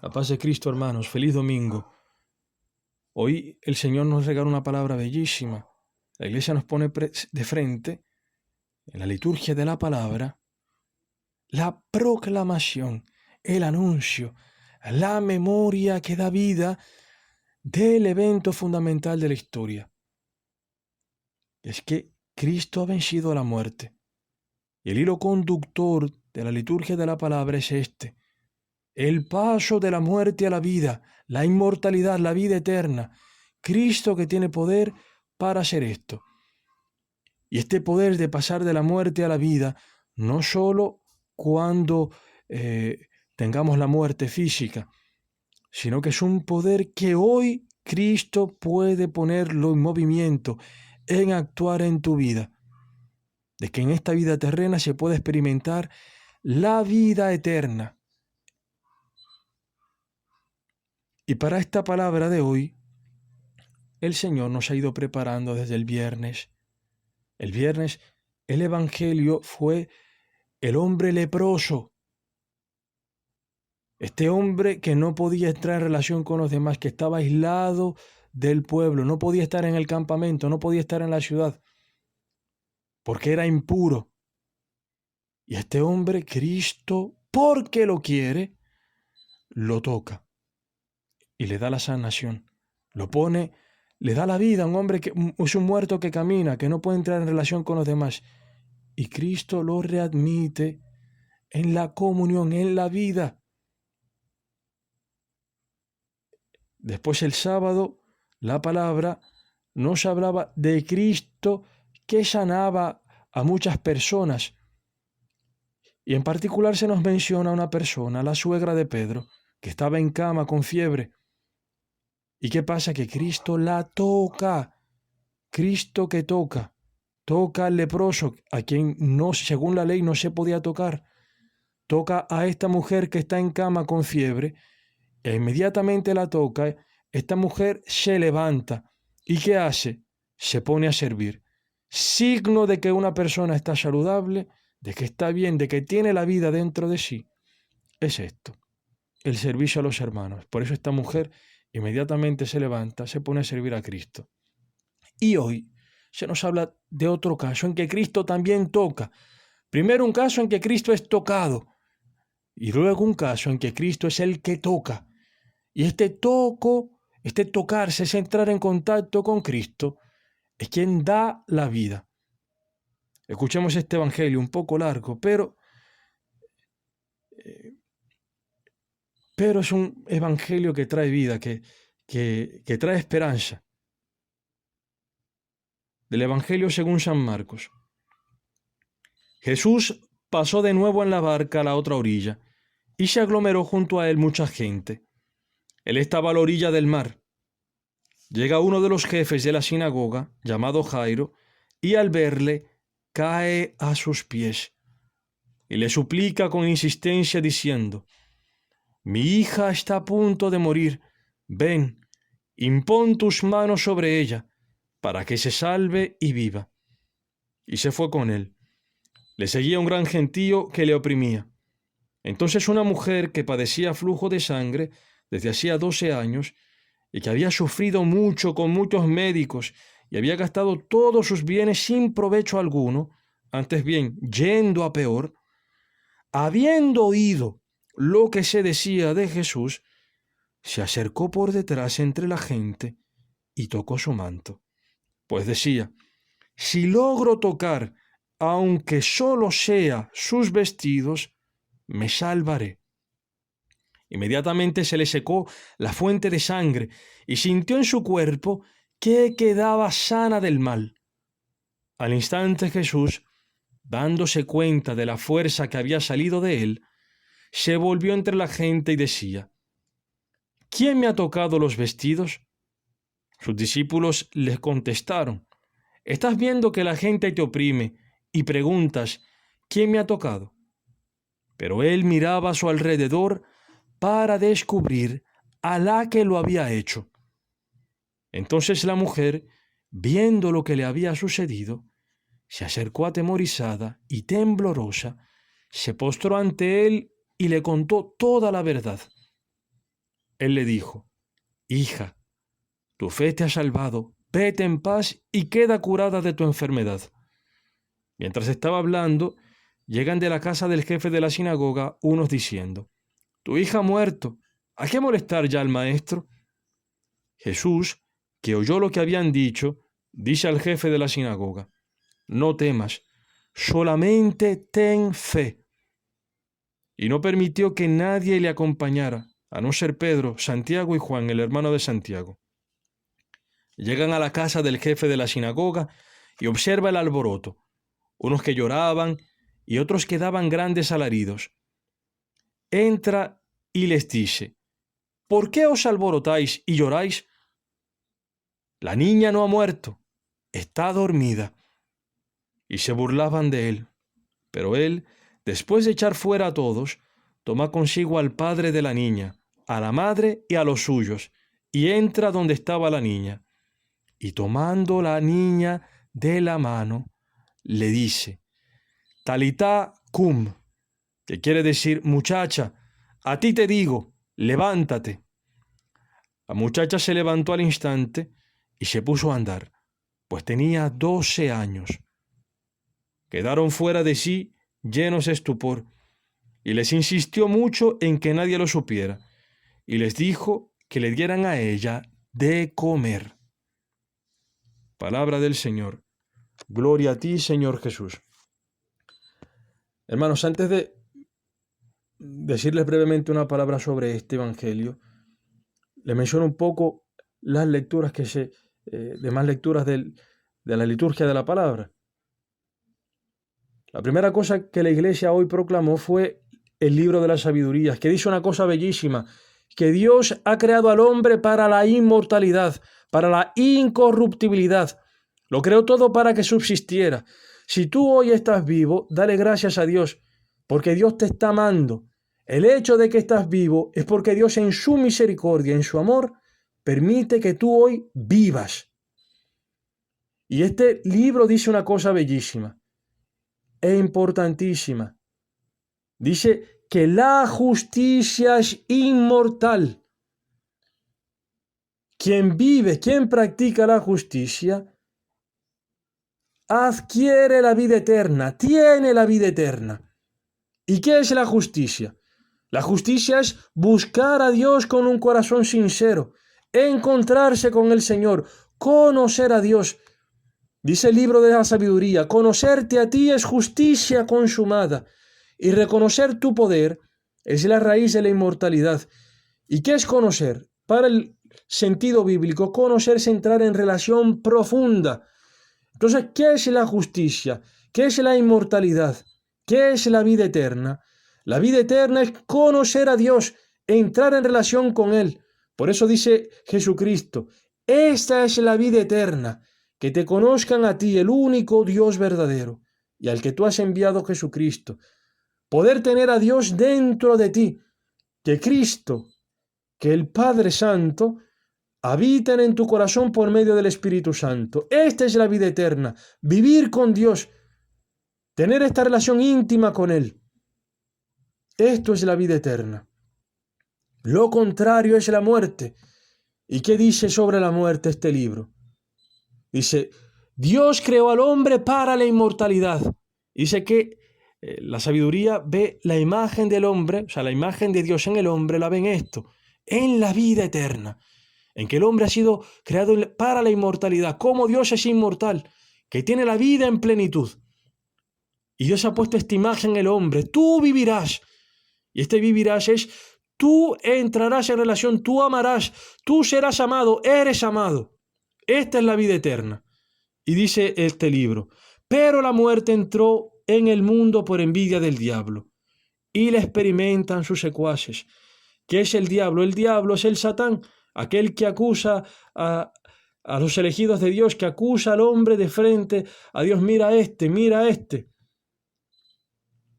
La paz de Cristo, hermanos. Feliz domingo. Hoy el Señor nos regala una palabra bellísima. La Iglesia nos pone de frente, en la liturgia de la palabra, la proclamación, el anuncio, la memoria que da vida del evento fundamental de la historia. Es que Cristo ha vencido a la muerte. Y el hilo conductor de la liturgia de la palabra es este: el paso de la muerte a la vida, la inmortalidad, la vida eterna. Cristo que tiene poder para hacer esto. Y este poder de pasar de la muerte a la vida, no solo cuando tengamos la muerte física, sino que es un poder que hoy Cristo puede ponerlo en movimiento, en actuar en tu vida. De que en esta vida terrena se puede experimentar la vida eterna. Y para esta palabra de hoy, el Señor nos ha ido preparando desde el viernes. El viernes, el Evangelio fue el hombre leproso. Este hombre que no podía entrar en relación con los demás, que estaba aislado del pueblo, no podía estar en el campamento, no podía estar en la ciudad, porque era impuro. Y este hombre, Cristo, porque lo quiere, lo toca y le da la sanación. Lo pone, le da la vida a un hombre que es un muerto que camina, que no puede entrar en relación con los demás. Y Cristo lo readmite en la comunión, en la vida. Después el sábado, la palabra nos hablaba de Cristo que sanaba a muchas personas. Y en particular se nos menciona una persona, la suegra de Pedro, que estaba en cama con fiebre. ¿Y qué pasa? Que Cristo la toca. Cristo que toca al leproso, a quien no, según la ley no se podía tocar. Toca a esta mujer que está en cama con fiebre, e inmediatamente la toca. Esta mujer se levanta. ¿Y qué hace? Se pone a servir. Signo de que una persona está saludable, de que está bien, de que tiene la vida dentro de sí, es esto: el servicio a los hermanos. Por eso esta mujer inmediatamente se levanta, se pone a servir a Cristo. Y hoy se nos habla de otro caso en que Cristo también toca. Primero un caso en que Cristo es tocado, y luego un caso en que Cristo es el que toca. Y este tocarse, es entrar en contacto con Cristo, es quien da la vida. Escuchemos este evangelio un poco largo, pero es un evangelio que trae vida, que trae esperanza. Del evangelio según San Marcos. Jesús pasó de nuevo en la barca a la otra orilla, y se aglomeró junto a él mucha gente. Él estaba a la orilla del mar. Llega uno de los jefes de la sinagoga, llamado Jairo, y al verle, cae a sus pies y le suplica con insistencia diciendo: «Mi hija está a punto de morir. Ven, impón tus manos sobre ella, para que se salve y viva». Y se fue con él. Le seguía un gran gentío que le oprimía. Entonces una mujer que padecía flujo de sangre desde hacía 12 años y que había sufrido mucho con muchos médicos y había gastado todos sus bienes sin provecho alguno, antes bien yendo a peor, habiendo oído lo que se decía de Jesús, se acercó por detrás entre la gente y tocó su manto. Pues decía: «Si logro tocar, aunque solo sea sus vestidos, me salvaré». Inmediatamente se le secó la fuente de sangre y sintió en su cuerpo que quedaba sana del mal. Al instante Jesús, dándose cuenta de la fuerza que había salido de él, se volvió entre la gente y decía: «¿Quién me ha tocado los vestidos?». Sus discípulos les contestaron: «¿Estás viendo que la gente te oprime y preguntas: ¿quién me ha tocado?». Pero él miraba a su alrededor para descubrir a la que lo había hecho. Entonces la mujer, viendo lo que le había sucedido, se acercó atemorizada y temblorosa, se postró ante él y le contó toda la verdad. él le dijo: Hija, tu fe te ha salvado, vete en paz y queda curada de tu enfermedad. Mientras estaba hablando, llegan de la casa del jefe de la sinagoga unos diciendo: Tu hija ha muerto, ¿a qué molestar ya al maestro? Jesús, que oyó lo que habían dicho, dice al jefe de la sinagoga: No temas, solamente ten fe. Y no permitió que nadie le acompañara, a no ser Pedro, Santiago y Juan, el hermano de Santiago. Llegan a la casa del jefe de la sinagoga y observa el alboroto, unos que lloraban y otros que daban grandes alaridos. Entra y les dice: ¿Por qué os alborotáis y lloráis? La niña no ha muerto, está dormida. Y se burlaban de él. Pero él, después de echar fuera a todos, toma consigo al padre de la niña, a la madre y a los suyos, y entra donde estaba la niña. Y tomando la niña de la mano, le dice: Talitá cum, que quiere decir: muchacha, a ti te digo, levántate. La muchacha se levantó al instante y se puso a andar, pues tenía 12 años. Quedaron fuera de sí, llenos de estupor, y les insistió mucho en que nadie lo supiera, y les dijo que le dieran a ella de comer. Palabra del Señor. Gloria a ti, Señor Jesús. Hermanos, antes de decirles brevemente una palabra sobre este evangelio, les menciono un poco las lecturas demás lecturas de la liturgia de la palabra. La primera cosa que la Iglesia hoy proclamó fue el libro de las sabidurías, que dice una cosa bellísima: que Dios ha creado al hombre para la inmortalidad, para la incorruptibilidad. Lo creó todo para que subsistiera. Si tú hoy estás vivo, dale gracias a Dios, porque Dios te está amando. El hecho de que estás vivo es porque Dios, en su misericordia, en su amor, permite que tú hoy vivas. Y este libro dice una cosa bellísima e importantísima. Dice que la justicia es inmortal. Quien vive, quien practica la justicia, adquiere la vida eterna, tiene la vida eterna. ¿Y qué es la justicia? La justicia es buscar a Dios con un corazón sincero, encontrarse con el Señor, conocer a Dios. Dice el libro de la sabiduría: conocerte a ti es justicia consumada, y reconocer tu poder es la raíz de la inmortalidad. ¿Y qué es conocer? Para el sentido bíblico, conocer es entrar en relación profunda. Entonces, ¿qué es la justicia? ¿Qué es la inmortalidad? ¿Qué es la vida eterna? La vida eterna es conocer a Dios, entrar en relación con Él. Por eso dice Jesucristo: esta es la vida eterna, que te conozcan a ti, el único Dios verdadero, y al que tú has enviado, Jesucristo. Poder tener a Dios dentro de ti, que Cristo, que el Padre Santo, habiten en tu corazón por medio del Espíritu Santo. Esta es la vida eterna, vivir con Dios, tener esta relación íntima con Él. Esto es la vida eterna. Lo contrario es la muerte. ¿Y qué dice sobre la muerte este libro? Dice: Dios creó al hombre para la inmortalidad. Dice que la sabiduría ve la imagen del hombre, o sea, la imagen de Dios en el hombre, la ve en esto, en la vida eterna, en que el hombre ha sido creado para la inmortalidad. Como Dios es inmortal, que tiene la vida en plenitud. Y Dios ha puesto esta imagen en el hombre: tú vivirás. Y este vivirás es: tú entrarás en relación, tú amarás, tú serás amado, eres amado. Esta es la vida eterna. Y dice este libro: pero la muerte entró en el mundo por envidia del diablo, y la experimentan sus secuaces. ¿Qué es el diablo? El diablo es el Satán, aquel que acusa a los elegidos de Dios, que acusa al hombre de frente a Dios: mira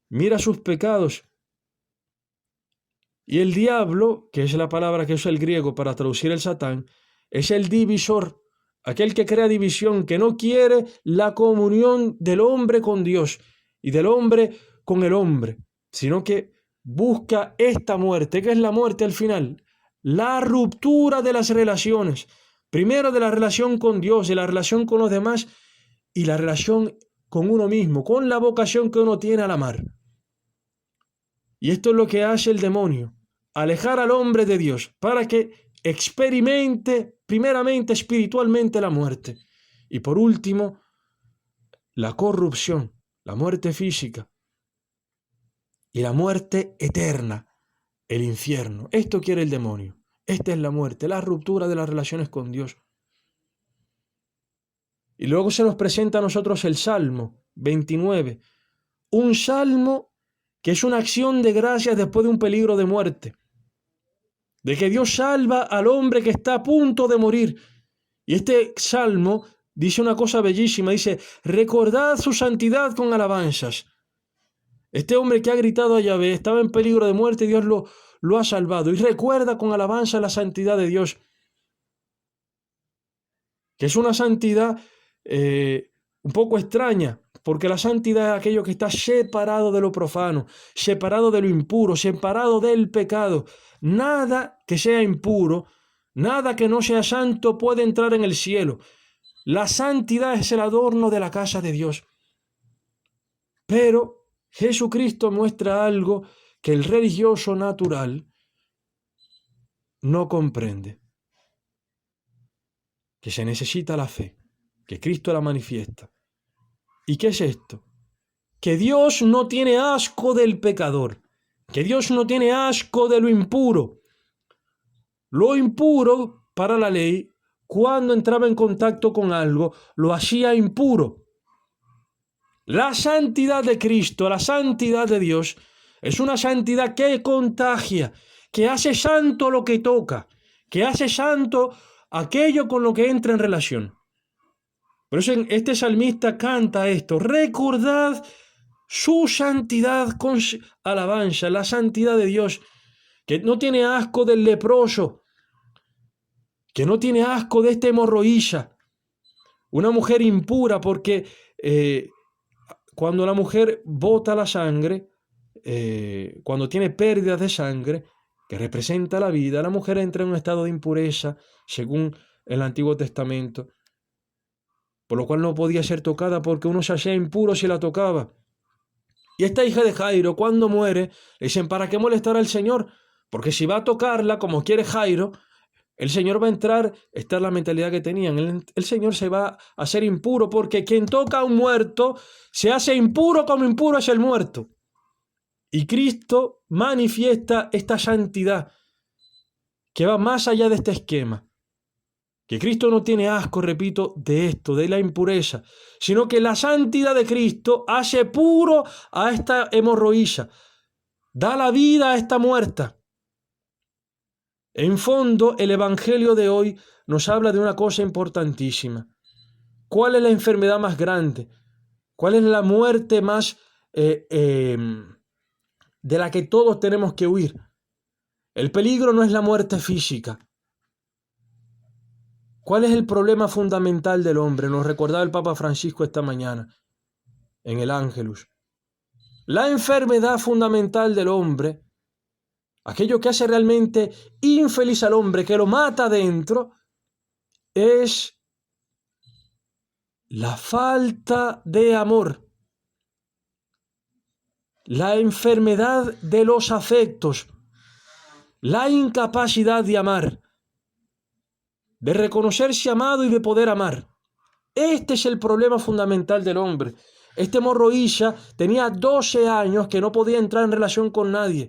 mira sus pecados. Y el diablo, que es la palabra que usa el griego para traducir el Satán, es el divisor, aquel que crea división, que no quiere la comunión del hombre con Dios y del hombre con el hombre, sino que busca esta muerte. ¿Qué es la muerte al final? la ruptura de las relaciones. Primero de la relación con Dios, de la relación con los demás y la relación con uno mismo, con la vocación que uno tiene al amar. Y esto es lo que hace el demonio, alejar al hombre de Dios para que experimente primeramente espiritualmente la muerte y por último la corrupción, la muerte física y la muerte eterna, el infierno. Esto quiere el demonio. Esta es la muerte, la ruptura de las relaciones con Dios. Y luego se nos presenta a nosotros el Salmo 29, un salmo que es una acción de gracias después de un peligro de muerte, de que Dios salva al hombre que está a punto de morir. Y este salmo dice una cosa bellísima, dice, recordad su santidad con alabanzas. Este hombre que ha gritado a Yahvé estaba en peligro de muerte y Dios lo ha salvado. Y recuerda con alabanza la santidad de Dios, que es una santidad un poco extraña, porque la santidad es aquello que está separado de lo profano, separado de lo impuro, separado del pecado. Nada que sea impuro, nada que no sea santo puede entrar en el cielo. La santidad es el adorno de la casa de Dios. Pero Jesucristo muestra algo que el religioso natural no comprende, que se necesita la fe, que Cristo la manifiesta. ¿Y qué es esto? Que Dios no tiene asco del pecador, que Dios no tiene asco de lo impuro. Lo impuro, para la ley, cuando entraba en contacto con algo, lo hacía impuro. La santidad de Cristo, la santidad de Dios, es una santidad que contagia, que hace santo lo que toca, que hace santo aquello con lo que entra en relación. Por eso este salmista canta esto, recordad su santidad con alabanza, la santidad de Dios, que no tiene asco del leproso, que no tiene asco de esta hemorroísa, una mujer impura, porque cuando la mujer bota la sangre, cuando tiene pérdidas de sangre, que representa la vida, la mujer entra en un estado de impureza, según el Antiguo Testamento, por lo cual no podía ser tocada porque uno se hacía impuro si la tocaba. Y esta hija de Jairo, cuando muere, le dicen, ¿para qué molestar al Señor? Porque si va a tocarla como quiere Jairo, el Señor va a entrar, esta es la mentalidad que tenían, el Señor se va a hacer impuro, porque quien toca a un muerto se hace impuro como impuro es el muerto. Y Cristo manifiesta esta santidad que va más allá de este esquema. Que Cristo no tiene asco, repito, de esto, de la impureza, sino que la santidad de Cristo hace puro a esta hemorroísa, da la vida a esta muerta. En fondo, el Evangelio de hoy nos habla de una cosa importantísima. ¿Cuál es la enfermedad más grande? ¿Cuál es la muerte más de la que todos tenemos que huir? El peligro no es la muerte física. ¿Cuál es el problema fundamental del hombre? Nos recordaba el Papa Francisco esta mañana en el Ángelus. La enfermedad fundamental del hombre, aquello que hace realmente infeliz al hombre, que lo mata dentro, es la falta de amor, la enfermedad de los afectos, la incapacidad de amar, de reconocerse amado y de poder amar. Este es el problema fundamental del hombre. Este hemorroísa tenía 12 años que no podía entrar en relación con nadie.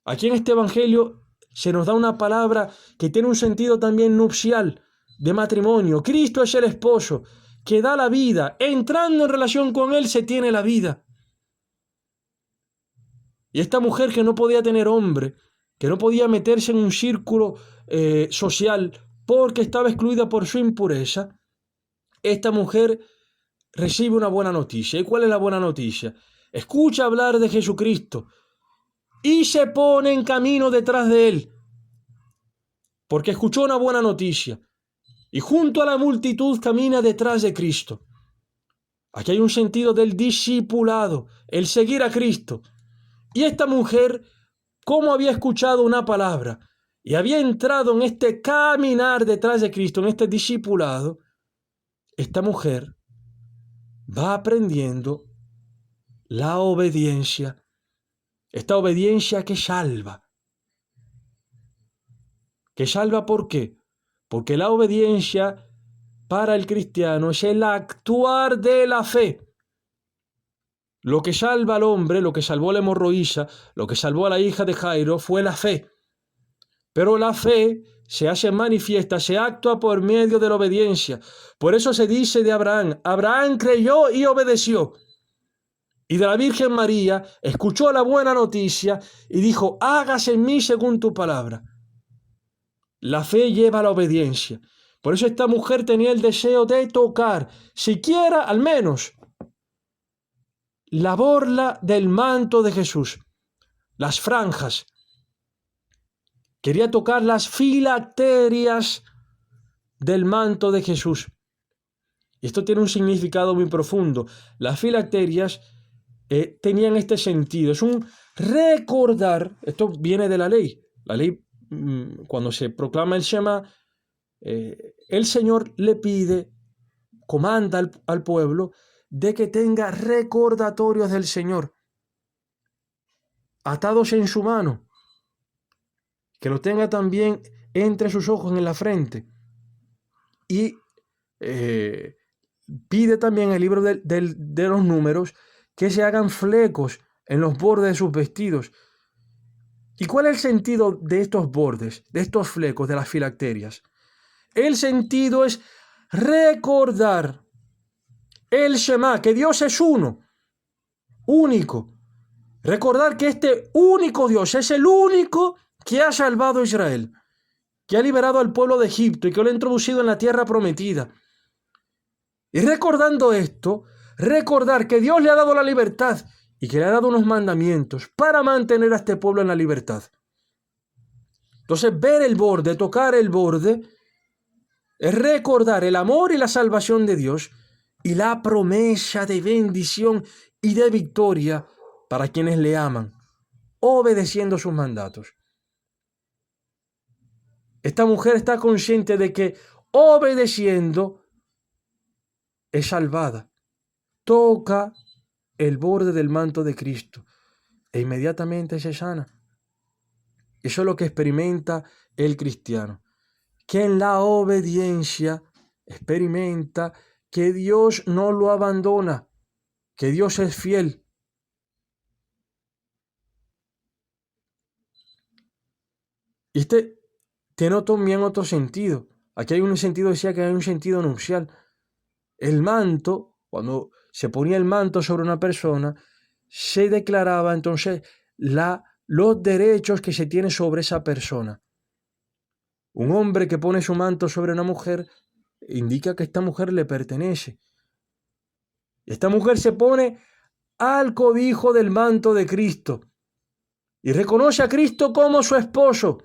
Aquí en este evangelio se nos da una palabra que tiene un sentido también nupcial, de matrimonio. Cristo es el esposo que da la vida. Entrando en relación con él se tiene la vida. Y esta mujer que no podía tener hombre, que no podía meterse en un círculo social porque estaba excluida por su impureza, esta mujer recibe una buena noticia. ¿Y cuál es la buena noticia? Escucha hablar de Jesucristo y se pone en camino detrás de él, porque escuchó una buena noticia. Y junto a la multitud camina detrás de Cristo. Aquí hay un sentido del discipulado, el seguir a Cristo. Y esta mujer cómo había escuchado una palabra y había entrado en este caminar detrás de Cristo, en este discipulado, esta mujer va aprendiendo la obediencia, esta obediencia que salva. ¿Que salva por qué? Porque la obediencia para el cristiano es el actuar de la fe. Lo que salva al hombre, lo que salvó a la hemorroísa, lo que salvó a la hija de Jairo fue la fe. Pero la fe se hace manifiesta, se actúa por medio de la obediencia. Por eso se dice de Abraham, Abraham creyó y obedeció. Y de la Virgen María escuchó la buena noticia y dijo, hágase en mí según tu palabra. La fe lleva a la obediencia. Por eso esta mujer tenía el deseo de tocar, siquiera al menos, la borla del manto de Jesús, las franjas. Quería tocar las filacterias del manto de Jesús. Y esto tiene un significado muy profundo. Las filacterias tenían este sentido. Es un recordar, esto viene de la ley. La ley, cuando se proclama el Shema, el Señor le pide, comanda al pueblo de que tenga recordatorios del Señor atados en su mano, que lo tenga también entre sus ojos en la frente. Y pide también en el libro de los números que se hagan flecos en los bordes de sus vestidos. ¿Y cuál es el sentido de estos bordes, de estos flecos, de las filacterias? El sentido es recordar el Shema, que Dios es uno, único. Recordar que este único Dios es el único que ha salvado a Israel, que ha liberado al pueblo de Egipto y que lo ha introducido en la tierra prometida. Y recordando esto, recordar que Dios le ha dado la libertad y que le ha dado unos mandamientos para mantener a este pueblo en la libertad. Entonces, ver el borde, tocar el borde, es recordar el amor y la salvación de Dios y la promesa de bendición y de victoria para quienes le aman, obedeciendo sus mandatos. Esta mujer está consciente de que obedeciendo es salvada. Toca el borde del manto de Cristo e inmediatamente se sana. Eso es lo que experimenta el cristiano, que en la obediencia experimenta que Dios no lo abandona, que Dios es fiel. Y este tiene también otro sentido. Aquí hay un sentido, decía que hay un sentido nupcial. El manto, cuando se ponía el manto sobre una persona, se declaraba entonces los derechos que se tiene sobre esa persona. Un hombre que pone su manto sobre una mujer indica que esta mujer le pertenece. Esta mujer se pone al cobijo del manto de Cristo y reconoce a Cristo como su esposo.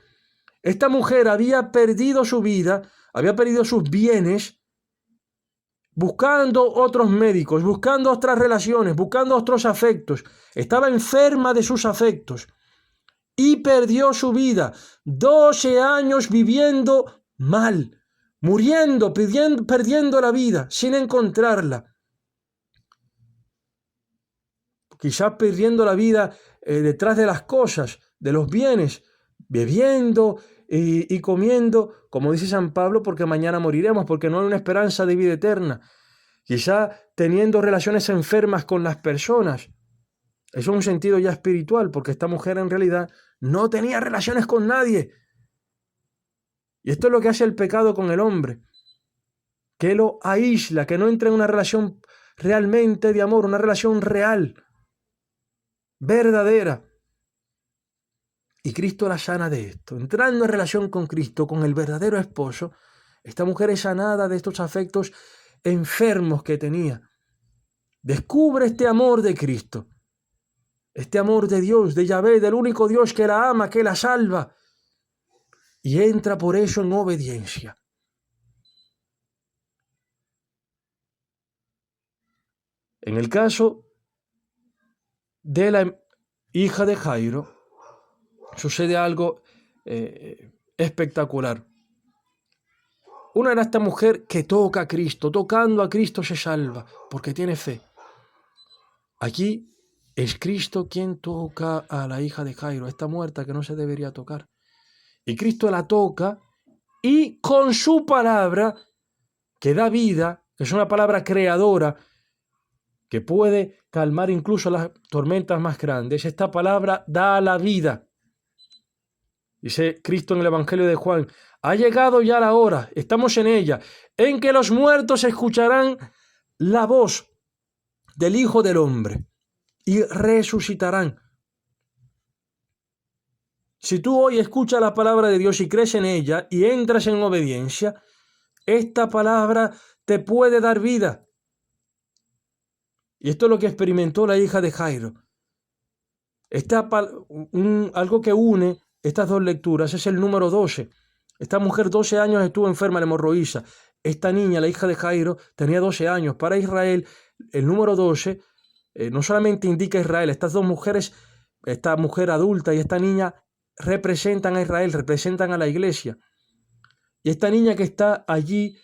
Esta mujer había perdido su vida, había perdido sus bienes, buscando otros médicos, buscando otras relaciones, buscando otros afectos. Estaba enferma de sus afectos y perdió su vida. 12 años viviendo mal, muriendo, perdiendo la vida, sin encontrarla. Quizás perdiendo la vida detrás de las cosas, de los bienes, bebiendo y comiendo, como dice San Pablo, porque mañana moriremos, porque no hay una esperanza de vida eterna. Quizá teniendo relaciones enfermas con las personas. Eso es un sentido ya espiritual, porque esta mujer en realidad no tenía relaciones con nadie. Y esto es lo que hace el pecado con el hombre, que lo aísla, que no entra en una relación realmente de amor, una relación real, verdadera. Y Cristo la sana de esto. Entrando en relación con Cristo, con el verdadero esposo, esta mujer es sanada de estos afectos enfermos que tenía. Descubre este amor de Cristo, este amor de Dios, de Yahvé, del único Dios que la ama, que la salva, y entra por eso en obediencia. En el caso de la hija de Jairo, sucede algo espectacular. Una era esta mujer que toca a Cristo, tocando a Cristo se salva, porque tiene fe. Aquí es Cristo quien toca a la hija de Jairo, esta muerta que no se debería tocar. Y Cristo la toca y con su palabra, que da vida, que es una palabra creadora, que puede calmar incluso las tormentas más grandes, esta palabra da la vida. Dice Cristo en el Evangelio de Juan, ha llegado ya la hora, estamos en ella, en que los muertos escucharán la voz del Hijo del Hombre y resucitarán. Si tú hoy escuchas la palabra de Dios y crees en ella y entras en obediencia, esta palabra te puede dar vida. Y esto es lo que experimentó la hija de Jairo. Algo que une estas dos lecturas es el número 12. Esta mujer 12 años estuvo enferma de hemorroísa. Esta niña, la hija de Jairo, tenía 12 años. Para Israel, el número 12 no solamente indica a Israel, estas dos mujeres, esta mujer adulta y esta niña representan a Israel, representan a la iglesia. Y esta niña que está allí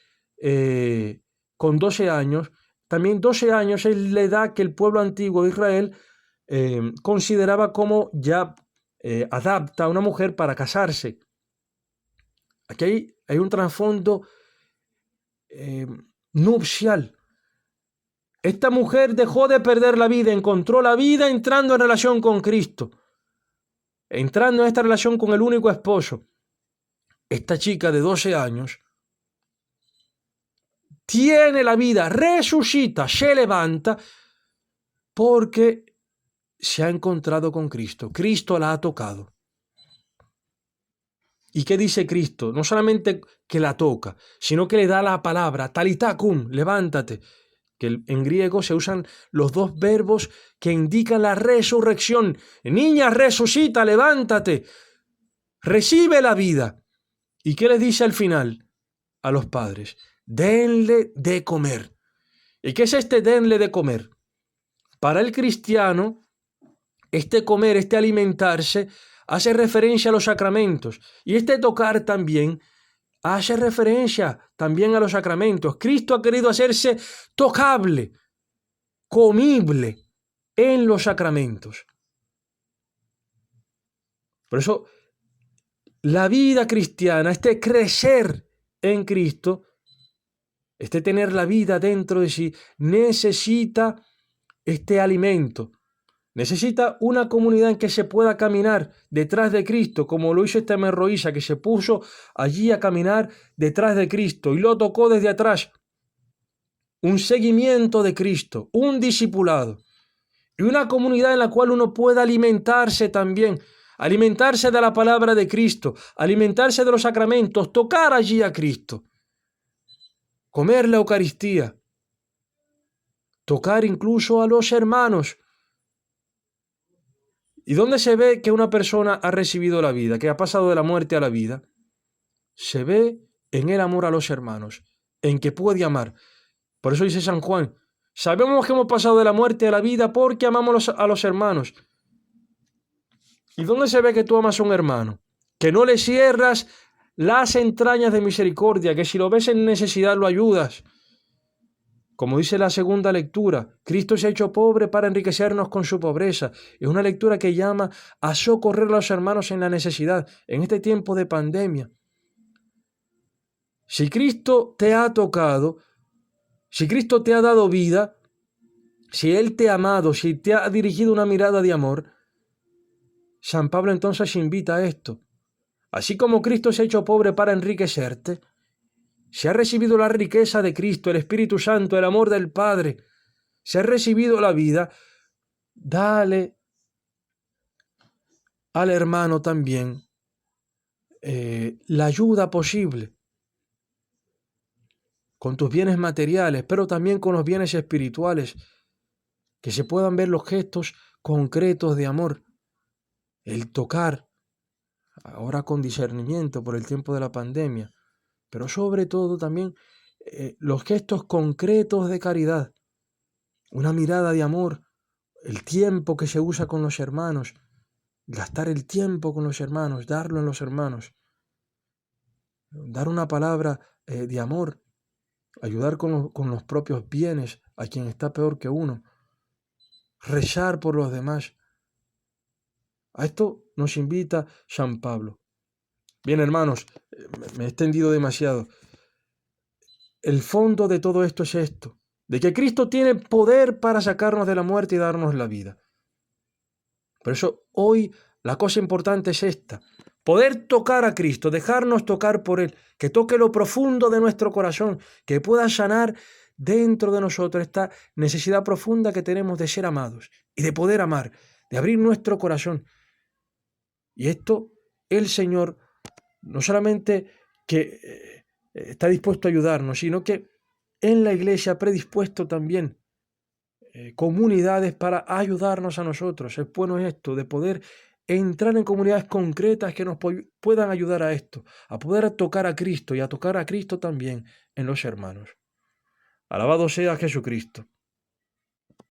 con 12 años, también 12 años es la edad que el pueblo antiguo de Israel consideraba como ya adapta a una mujer para casarse. Aquí hay un trasfondo nupcial. Esta mujer dejó de perder la vida, encontró la vida entrando en relación con Cristo, entrando en esta relación con el único esposo. Esta chica de 12 años tiene la vida, resucita, se levanta porque se ha encontrado con Cristo. Cristo la ha tocado. ¿Y qué dice Cristo? No solamente que la toca, sino que le da la palabra, talitá cum, levántate. Que en griego se usan los dos verbos que indican la resurrección. Niña, resucita, levántate, recibe la vida. ¿Y qué les dice al final a los padres? Denle de comer. ¿Y qué es este denle de comer? Para el cristiano, este comer, este alimentarse, hace referencia a los sacramentos. Y este tocar también hace referencia también a los sacramentos. Cristo ha querido hacerse tocable, comible en los sacramentos. Por eso, la vida cristiana, este crecer en Cristo, este tener la vida dentro de sí, necesita este alimento. Necesita una comunidad en que se pueda caminar detrás de Cristo, como lo hizo esta hemorroísa, que se puso allí a caminar detrás de Cristo y lo tocó desde atrás. Un seguimiento de Cristo, un discipulado y una comunidad en la cual uno pueda alimentarse también, alimentarse de la palabra de Cristo, alimentarse de los sacramentos, tocar allí a Cristo, comer la Eucaristía, tocar incluso a los hermanos. ¿Y dónde se ve que una persona ha recibido la vida, que ha pasado de la muerte a la vida? Se ve en el amor a los hermanos, en que puede amar. Por eso dice San Juan, sabemos que hemos pasado de la muerte a la vida porque amamos a los hermanos. ¿Y dónde se ve que tú amas a un hermano? Que no le cierras las entrañas de misericordia, que si lo ves en necesidad lo ayudas. Como dice la segunda lectura, Cristo se ha hecho pobre para enriquecernos con su pobreza. Es una lectura que llama a socorrer a los hermanos en la necesidad, en este tiempo de pandemia. Si Cristo te ha tocado, si Cristo te ha dado vida, si Él te ha amado, si te ha dirigido una mirada de amor, San Pablo entonces invita a esto. Así como Cristo se ha hecho pobre para enriquecerte, se ha recibido la riqueza de Cristo, el Espíritu Santo, el amor del Padre, se ha recibido la vida, dale al hermano también la ayuda posible con tus bienes materiales, pero también con los bienes espirituales, que se puedan ver los gestos concretos de amor, el tocar, ahora con discernimiento por el tiempo de la pandemia, pero sobre todo también los gestos concretos de caridad, una mirada de amor, el tiempo que se usa con los hermanos, gastar el tiempo con los hermanos, darlo en los hermanos, dar una palabra de amor, ayudar con los propios bienes a quien está peor que uno, rezar por los demás. A esto nos invita San Pablo. Bien, hermanos, me he extendido demasiado. El fondo de todo esto es esto, de que Cristo tiene poder para sacarnos de la muerte y darnos la vida. Por eso hoy la cosa importante es esta, poder tocar a Cristo, dejarnos tocar por Él, que toque lo profundo de nuestro corazón, que pueda sanar dentro de nosotros esta necesidad profunda que tenemos de ser amados y de poder amar, de abrir nuestro corazón. Y esto el Señor no solamente que está dispuesto a ayudarnos, sino que en la Iglesia ha predispuesto también comunidades para ayudarnos a nosotros. Es bueno esto, de poder entrar en comunidades concretas que nos puedan ayudar a esto, a poder tocar a Cristo y a tocar a Cristo también en los hermanos. Alabado sea Jesucristo.